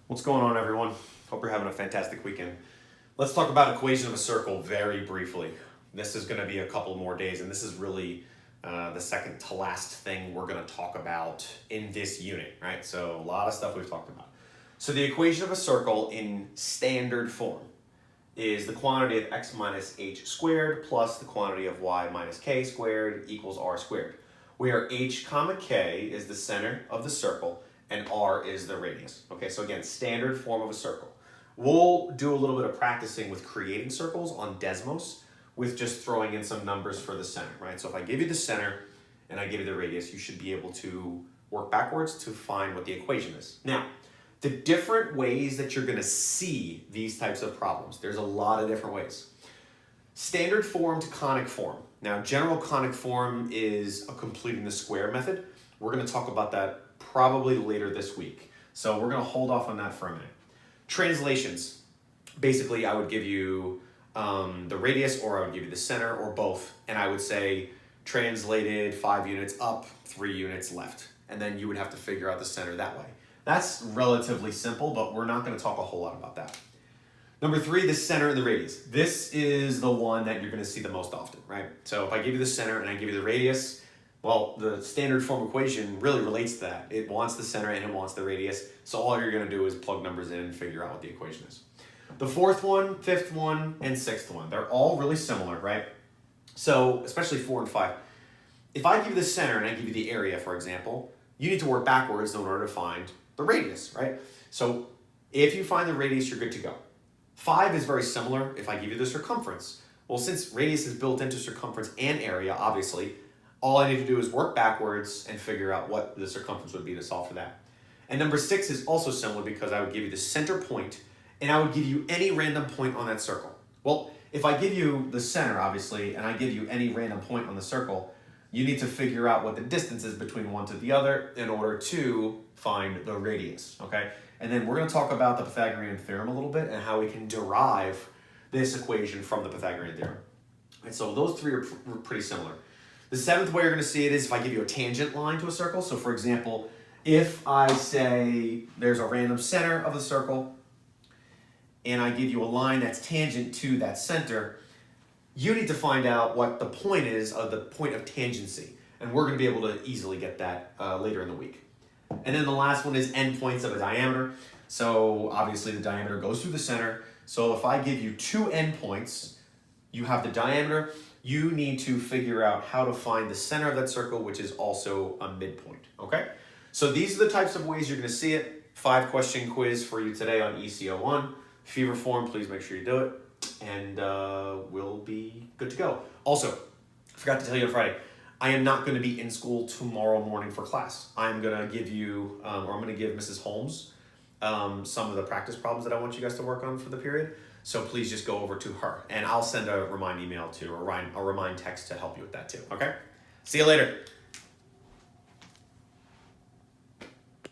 What's going on, everyone? Hope you're having a fantastic weekend. Let's talk about equation of a circle very briefly. This is going to be a couple more days, and this is really the second to last thing we're going to talk about in this unit, right? So a lot of stuff we've talked about. So the equation of a circle in standard form is the quantity of x minus h squared plus the quantity of y minus k squared equals r squared, where h comma k is the center of the circle and r is the radius. Okay, so again, standard form of a circle. We'll do a little bit of practicing with creating circles on Desmos with just throwing in some numbers for the center, right? So if I give you the center and I give you the radius, you should be able to work backwards to find what the equation is. Now, the different ways that you're gonna see these types of problems, there's a lot of different ways. Standard form to conic form. Now, general conic form is a completing the square method. We're gonna talk about that probably later this week. So we're gonna hold off on that for a minute. Translations. Basically, I would give you the radius, or I would give you the center, or both. And I would say translated 5 units up, 3 units left. And then you would have to figure out the center that way. That's relatively simple, but we're not gonna talk a whole lot about that. Number 3, the center and the radius. This is the one that you're gonna see the most often, right? So if I give you the center and I give you the radius, well, the standard form equation really relates to that. It wants the center and it wants the radius. So all you're gonna do is plug numbers in and figure out what the equation is. The 4th one, 5th one, and 6th one, they're all really similar, right? So especially 4 and 5. If I give you the center and I give you the area, for example, you need to work backwards in order to find the radius, right? So if you find the radius, you're good to go. 5 is very similar if I give you the circumference. Well, since radius is built into circumference and area, obviously, all I need to do is work backwards and figure out what the circumference would be to solve for that. And number 6 is also similar because I would give you the center point and I would give you any random point on that circle. Well, if I give you the center, obviously, and I give you any random point on the circle, you need to figure out what the distance is between one to the other in order to find the radius, okay? And then we're gonna talk about the Pythagorean theorem a little bit and how we can derive this equation from the Pythagorean theorem. And so those 3 are pretty similar. The 7th way you're gonna see it is if I give you a tangent line to a circle. So for example, if I say there's a random center of the circle and I give you a line that's tangent to that center, you need to find out what the point is of the point of tangency. And we're gonna be able to easily get that later in the week. And then the last one is endpoints of a diameter. So obviously the diameter goes through the center. So if I give you 2 endpoints, you have the diameter, you need to figure out how to find the center of that circle, which is also a midpoint, okay? So these are the types of ways you're gonna see it. 5-question quiz for you today on ECO1. Fever form, please make sure you do it, and we'll be good to go. Also, I forgot to tell you on Friday, I am not gonna be in school tomorrow morning for class. I'm gonna give you, or I'm gonna give Mrs. Holmes some of the practice problems that I want you guys to work on for the period. So please just go over to her, and I'll send a remind email to, or a remind text to help you with that too, okay? See you later.